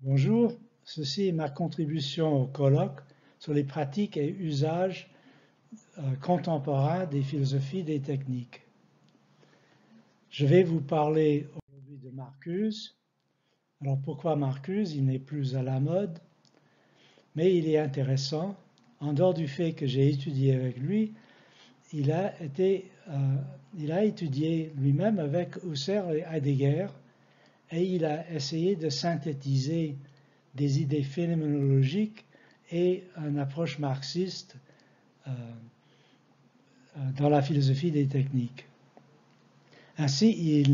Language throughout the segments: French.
Bonjour, ceci est ma contribution au colloque sur les pratiques et usages contemporains des philosophies des techniques. Je vais vous parler aujourd'hui de Marcuse. Alors pourquoi Marcuse? Il n'est plus à la mode, mais il est intéressant. En dehors du fait que j'ai étudié avec lui, il a étudié lui-même avec Husserl et Heidegger et il a essayé de synthétiser des idées phénoménologiques et une approche marxiste dans la philosophie des techniques. Ainsi,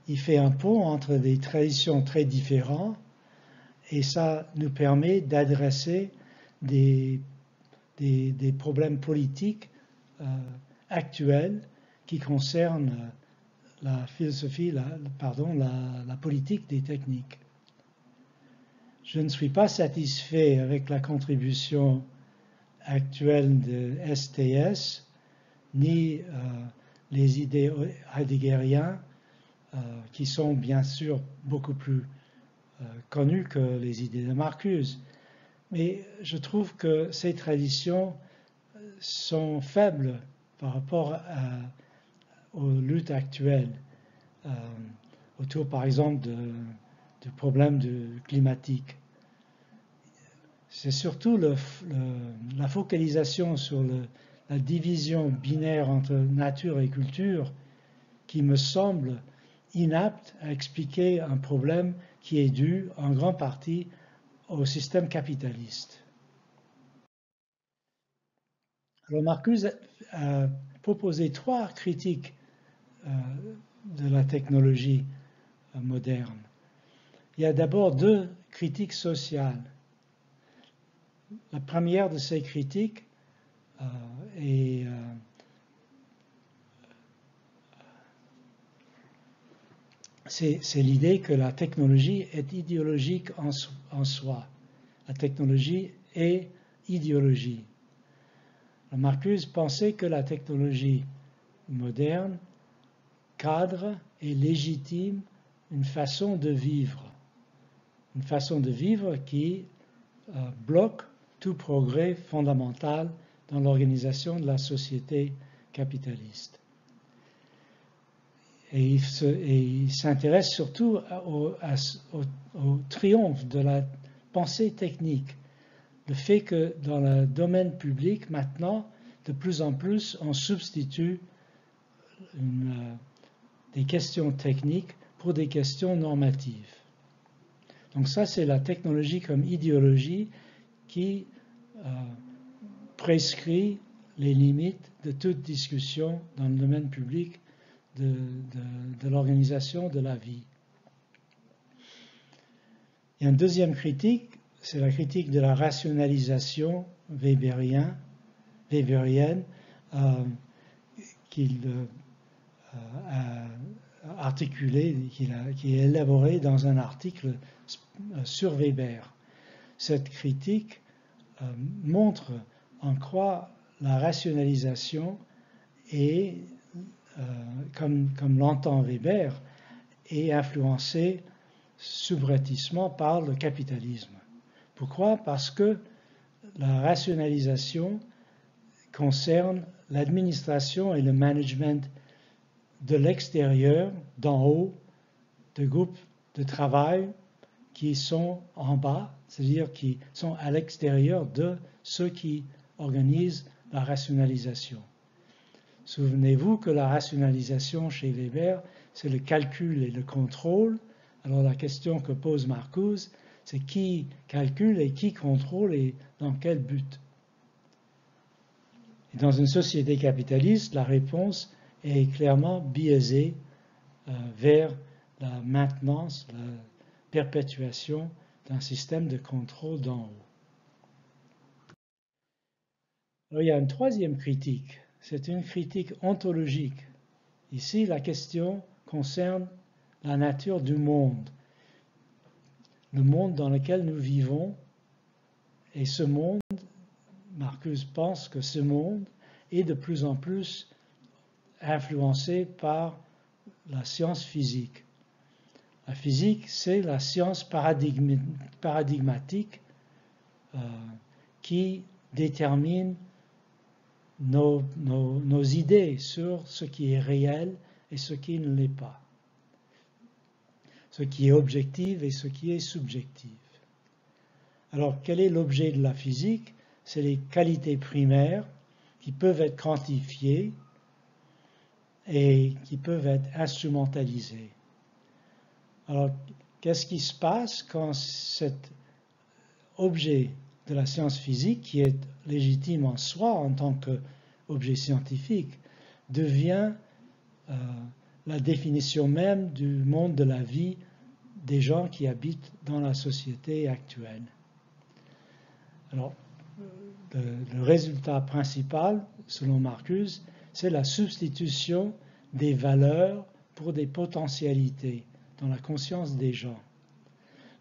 il fait un pont entre des traditions très différentes et ça nous permet d'adresser des problèmes politiques actuels qui concernent la philosophie, la politique des techniques. Je ne suis pas satisfait avec la contribution actuelle de STS, ni les idées heideggeriennes, qui sont bien sûr beaucoup plus connues que les idées de Marcuse. Mais je trouve que ces traditions sont faibles par rapport aux luttes actuelles, autour par exemple du problème climatique. C'est surtout la focalisation sur la division binaire entre nature et culture qui me semble inapte à expliquer un problème qui est dû en grande partie au système capitaliste. Alors Marcuse a proposé trois critiques de la technologie moderne. Il y a d'abord deux critiques sociales. La première de ces critiques c'est l'idée que la technologie est idéologique en soi. La technologie est idéologie. Marcuse pensait que la technologie moderne cadre et légitime une façon de vivre qui bloque tout progrès fondamental dans l'organisation de la société capitaliste. Et il s'intéresse surtout au triomphe de la pensée technique. Le fait que dans le domaine public, maintenant, de plus en plus, on substitue des questions techniques pour des questions normatives. Donc ça, c'est la technologie comme idéologie qui prescrit les limites de toute discussion dans le domaine public de l'organisation de la vie. Il y a une deuxième critique, c'est la critique de la rationalisation weberienne qu'il a articulée, qui est élaborée dans un article sur Weber. Cette critique montre en quoi la rationalisation est, comme l'entend Weber, est influencée subrepticement par le capitalisme. Pourquoi? Parce que la rationalisation concerne l'administration et le management de l'extérieur, d'en haut, de groupes de travail qui sont en bas, c'est-à-dire qui sont à l'extérieur de ceux qui organisent la rationalisation. Souvenez-vous que la rationalisation chez Weber, c'est le calcul et le contrôle. Alors la question que pose Marcuse, c'est qui calcule et qui contrôle et dans quel but. Et dans une société capitaliste, la réponse est clairement biaisée vers la maintenance, la perpétuation d'un système de contrôle d'en haut. Alors, il y a une troisième critique, c'est une critique ontologique. Ici, la question concerne la nature du monde, le monde dans lequel nous vivons, et ce monde, Marcuse pense que ce monde est de plus en plus influencé par la science physique. La physique, c'est la science paradigmatique qui détermine nos idées sur ce qui est réel et ce qui ne l'est pas, ce qui est objectif et ce qui est subjectif. Alors, quel est l'objet de la physique? C'est les qualités primaires qui peuvent être quantifiées et qui peuvent être instrumentalisées. Alors, qu'est-ce qui se passe quand cet objet de la science physique, qui est légitime en soi en tant qu'objet scientifique, devient la définition même du monde de la vie des gens qui habitent dans la société actuelle? Alors, le résultat principal, selon Marcuse, c'est la substitution des valeurs pour des potentialités dans la conscience des gens.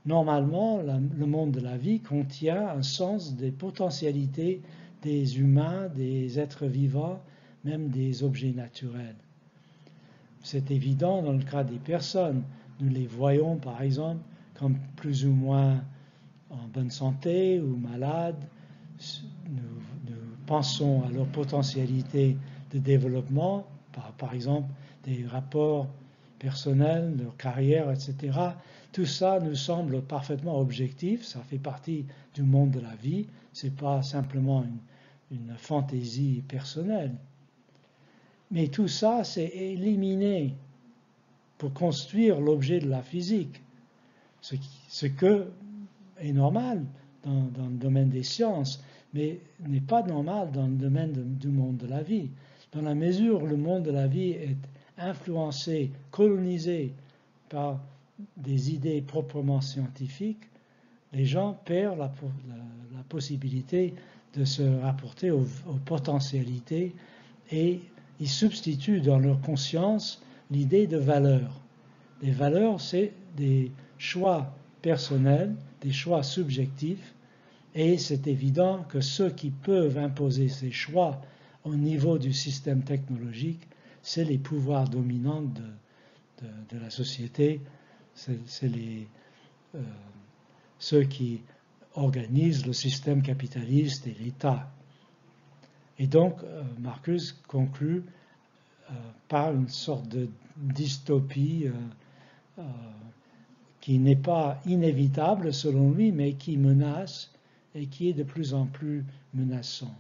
Normalement, le monde de la vie contient un sens des potentialités des humains, des êtres vivants, même des objets naturels. C'est évident dans le cas des personnes. Nous les voyons, par exemple, comme plus ou moins en bonne santé ou malades. Nous pensons à leur potentialité de développement, par exemple des rapports personnels, leur carrière, etc. Tout ça nous semble parfaitement objectif, ça fait partie du monde de la vie, ce n'est pas simplement une fantaisie personnelle. Mais tout ça, c'est éliminé pour construire l'objet de la physique, ce que est normal dans le domaine des sciences, mais n'est pas normal dans le domaine du monde de la vie. Dans la mesure où le monde de la vie est influencé, colonisé par des idées proprement scientifiques, les gens perdent la possibilité de se rapporter aux potentialités et ils substituent dans leur conscience l'idée de valeur. Les valeurs, c'est des choix personnels, des choix subjectifs, et c'est évident que ceux qui peuvent imposer ces choix au niveau du système technologique, c'est les pouvoirs dominants de la société, c'est ceux qui organisent le système capitaliste et l'État. Et donc, Marcuse conclut par une sorte de dystopie qui n'est pas inévitable selon lui, mais qui menace et qui est de plus en plus menaçant.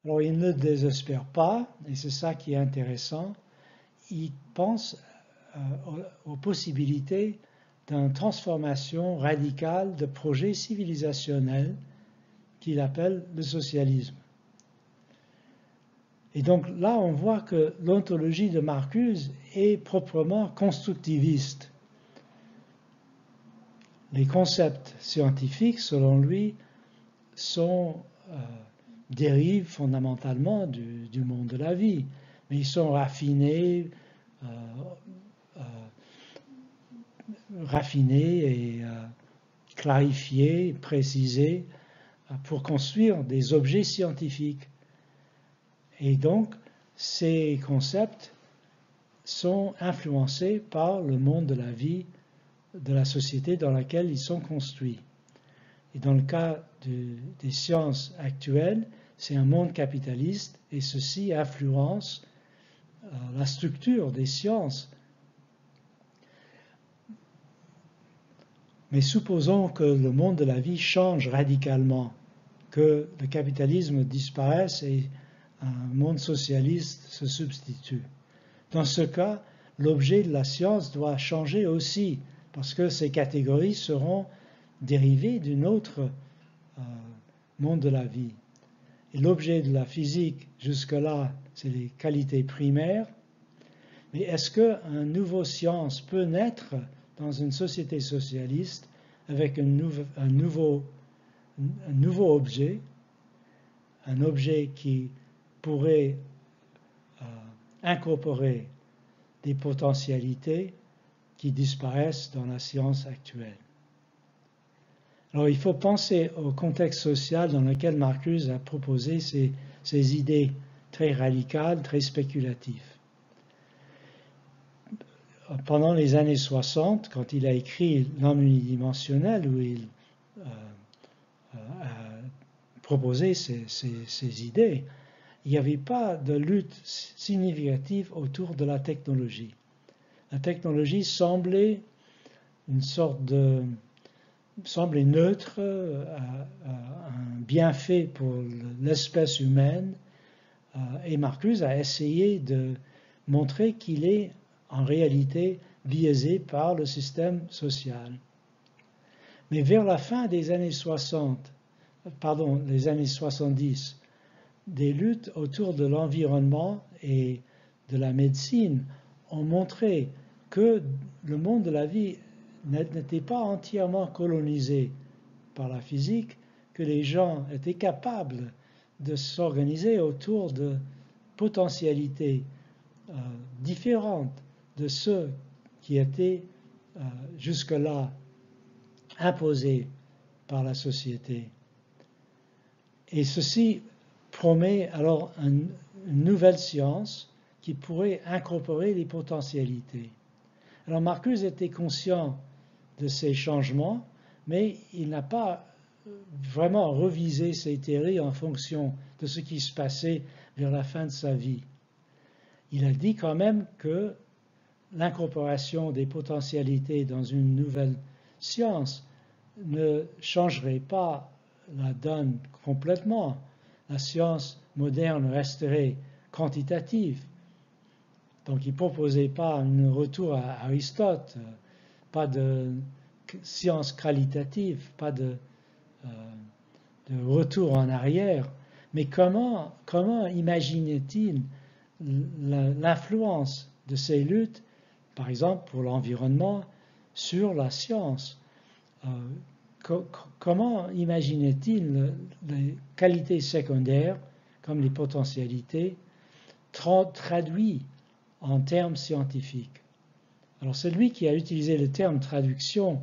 Alors il ne désespère pas, et c'est ça qui est intéressant, il pense aux possibilités d'une transformation radicale de projets civilisationnels qu'il appelle le socialisme. Et donc là, on voit que l'ontologie de Marcuse est proprement constructiviste. Les concepts scientifiques, selon lui, dérivent fondamentalement du monde de la vie, mais ils sont raffinés et clarifiés, précisés pour construire des objets scientifiques. Et donc, ces concepts sont influencés par le monde de la vie, de la société dans laquelle ils sont construits. Et dans le cas des sciences actuelles, c'est un monde capitaliste et ceci influence la structure des sciences. Mais supposons que le monde de la vie change radicalement, que le capitalisme disparaisse et un monde socialiste se substitue. Dans ce cas, l'objet de la science doit changer aussi, parce que ces catégories seront dérivées d'un autre monde de la vie. Et l'objet de la physique, jusque-là, c'est les qualités primaires. Mais est-ce qu'une nouvelle science peut naître dans une société socialiste avec un nouveau objet, un objet qui pourrait incorporer des potentialités qui disparaissent dans la science actuelle? Alors il faut penser au contexte social dans lequel Marcuse a proposé ces idées très radicales, très spéculatives. pendant les années 60, quand il a écrit L'homme unidimensionnel, où il a proposé ces idées, il n'y avait pas de lutte significative autour de la technologie. La technologie semblait semblait neutre, un bienfait pour l'espèce humaine, et Marcuse a essayé de montrer qu'il est en réalité biaisé par le système social. Mais vers la fin des années 70, des luttes autour de l'environnement et de la médecine ont montré que le monde de la vie n'était pas entièrement colonisé par la physique, que les gens étaient capables de s'organiser autour de potentialités différentes de ceux qui étaient jusque-là imposés par la société. Et ceci promet alors une nouvelle science qui pourrait incorporer les potentialités. Alors Marcuse était conscient de ces changements, mais il n'a pas vraiment revisé ses théories en fonction de ce qui se passait vers la fin de sa vie. Il a dit quand même que l'incorporation des potentialités dans une nouvelle science ne changerait pas la donne complètement. La science moderne resterait quantitative. Donc il ne proposait pas un retour à Aristote, pas de science qualitative, pas de retour en arrière. Mais comment imaginait-il l'influence de ces luttes, par exemple pour l'environnement, sur la science? Comment imaginait-il les qualités secondaires, comme les potentialités, traduites en termes scientifiques? Alors c'est lui qui a utilisé le terme traduction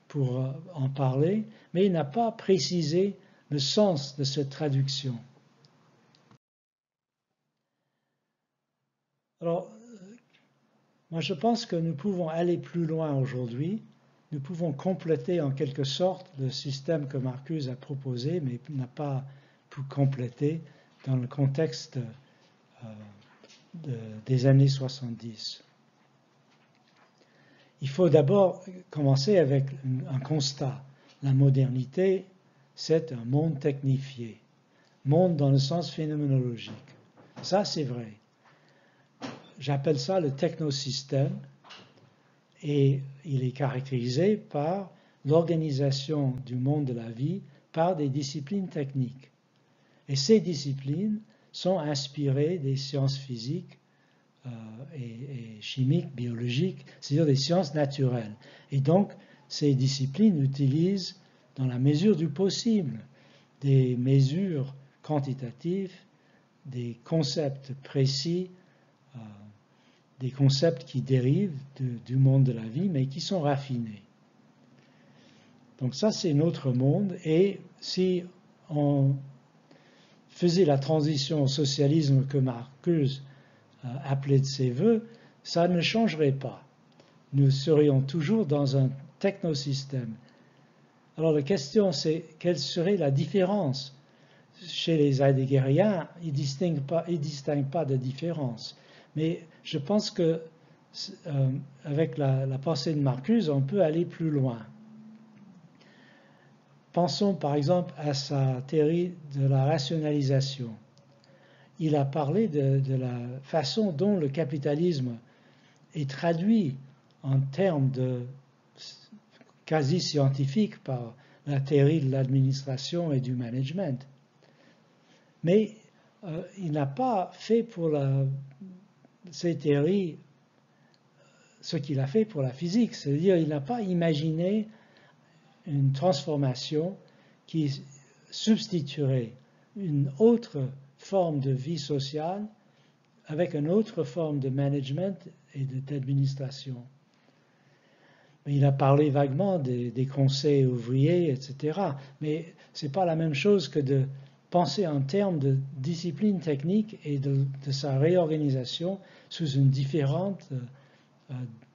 pour en parler, mais il n'a pas précisé le sens de cette traduction. Alors, moi je pense que nous pouvons aller plus loin aujourd'hui. Nous pouvons compléter en quelque sorte le système que Marcuse a proposé, mais n'a pas pu compléter dans le contexte des années 70. Il faut d'abord commencer avec un constat. La modernité, c'est un monde technifié, monde dans le sens phénoménologique. Ça, c'est vrai. J'appelle ça le technosystème, et il est caractérisé par l'organisation du monde de la vie par des disciplines techniques. Et ces disciplines sont inspirées des sciences physiques et chimiques, biologiques, c'est-à-dire des sciences naturelles. Et donc, ces disciplines utilisent, dans la mesure du possible, des mesures quantitatives, des concepts précis, des concepts qui dérivent du monde de la vie, mais qui sont raffinés. Donc ça, c'est notre monde, et si on faisait la transition au socialisme que Marcuse appelait de ses voeux, ça ne changerait pas. Nous serions toujours dans un technosystème. Alors la question, c'est quelle serait la différence? Chez les heideggeriens, ils ne distinguent pas de différence. Mais je pense que avec la pensée de Marcuse, on peut aller plus loin. Pensons par exemple à sa théorie de la rationalisation. Il a parlé de la façon dont le capitalisme est traduit en termes de quasi scientifiques par la théorie de l'administration et du management. Mais il n'a pas fait pour ces théories ce qu'il a fait pour la physique, c'est-à-dire il n'a pas imaginé une transformation qui substituerait une autre forme de vie sociale avec une autre forme de management et d'administration. Il a parlé vaguement des conseils ouvriers, etc. Mais ce n'est pas la même chose que de penser en termes de discipline technique et de sa réorganisation sous une différente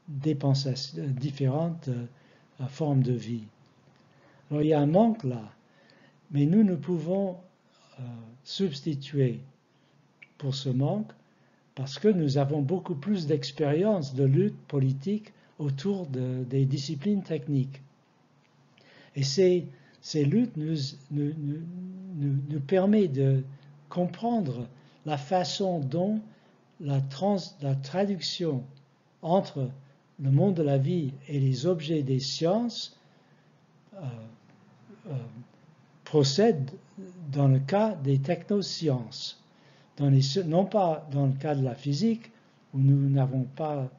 différentes formes de vie. Alors il y a un manque là, mais nous pouvons substituer pour ce manque parce que nous avons beaucoup plus d'expérience de lutte politique autour des disciplines techniques. Et ces luttes nous permettent de comprendre la façon dont la traduction entre le monde de la vie et les objets des sciences procède dans le cas des technosciences. Non pas dans le cas de la physique, où nous n'avons pas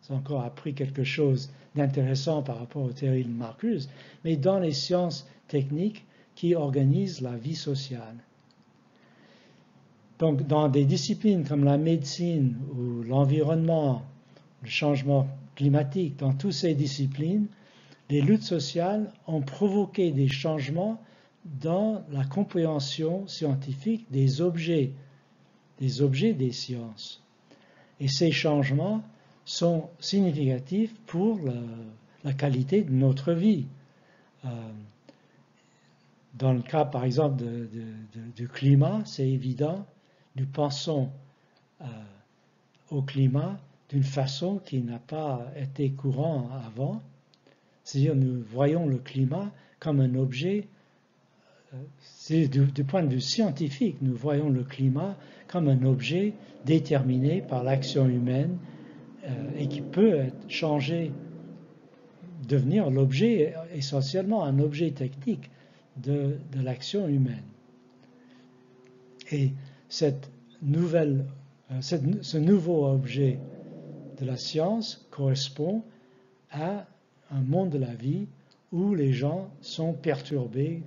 encore appris quelque chose d'intéressant par rapport aux théories de Marcuse, mais dans les sciences techniques qui organisent la vie sociale. Donc, dans des disciplines comme la médecine ou l'environnement, le changement climatique, dans toutes ces disciplines, les luttes sociales ont provoqué des changements dans la compréhension scientifique des objets des sciences. Et ces changements sont significatifs pour la qualité de notre vie. Dans le cas, par exemple, du climat, c'est évident, nous pensons au climat d'une façon qui n'a pas été courante avant. C'est-à-dire, nous voyons le climat comme un objet, du point de vue scientifique, nous voyons le climat comme un objet déterminé par l'action humaine et qui peut être changé, devenir l'objet, essentiellement un objet technique de l'action humaine. Et ce nouveau objet de la science correspond à un monde de la vie où les gens sont perturbés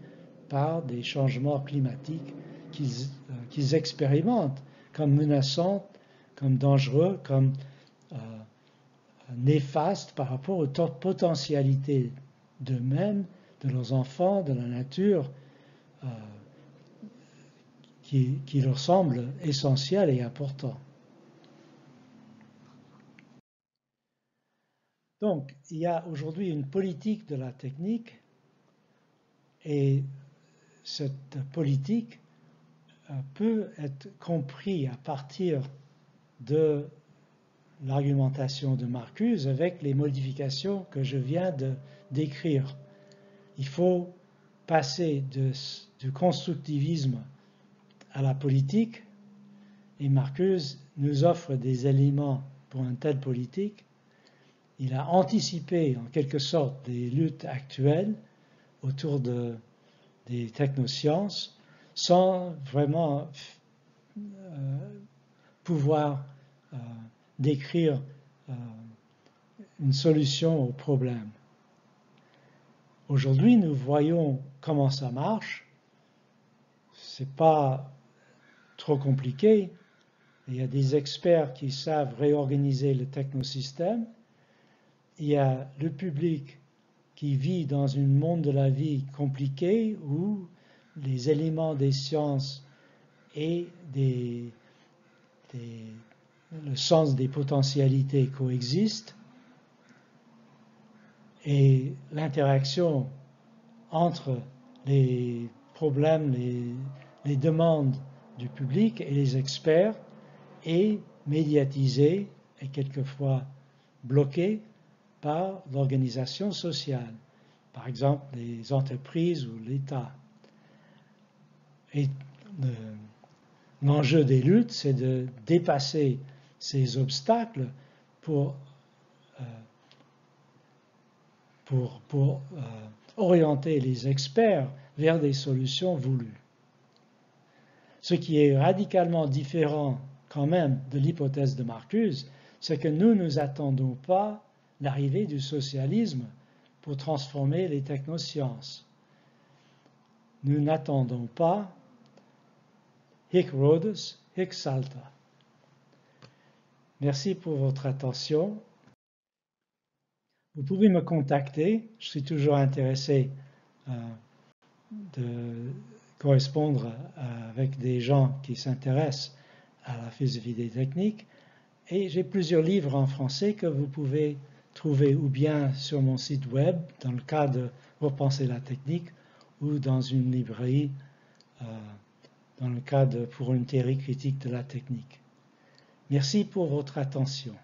par des changements climatiques qu'ils expérimentent comme menaçants, comme dangereux, comme néfastes par rapport aux potentialités d'eux-mêmes, de leurs enfants, de la nature, qui leur semblent essentiels et importants. Donc, il y a aujourd'hui une politique de la technique et cette politique peut être comprise à partir de l'argumentation de Marcuse avec les modifications que je viens de décrire. Il faut passer du constructivisme à la politique et Marcuse nous offre des éléments pour une telle politique. Il a anticipé en quelque sorte les luttes actuelles autour des technosciences sans vraiment pouvoir décrire une solution au problème. Aujourd'hui, nous voyons comment ça marche. C'est pas trop compliqué. Il y a des experts qui savent réorganiser le technosystème. Il y a le public qui vit dans un monde de la vie compliqué où les éléments des sciences et le sens des potentialités coexistent et l'interaction entre les problèmes, les demandes du public et les experts est médiatisée et quelquefois bloquée par l'organisation sociale, par exemple les entreprises ou l'État. Et l'enjeu des luttes, c'est de dépasser ces obstacles pour orienter les experts vers des solutions voulues. Ce qui est radicalement différent quand même de l'hypothèse de Marcuse, c'est que nous ne attendons pas l'arrivée du socialisme pour transformer les technosciences. Nous n'attendons pas hic Rhodus, hic salta. Merci pour votre attention. Vous pouvez me contacter, je suis toujours intéressé de correspondre avec des gens qui s'intéressent à la philosophie des techniques et j'ai plusieurs livres en français que vous pouvez trouver ou bien sur mon site web, dans le cas de Repenser la technique, ou dans une librairie, dans le cas pour une théorie critique de la technique. Merci pour votre attention.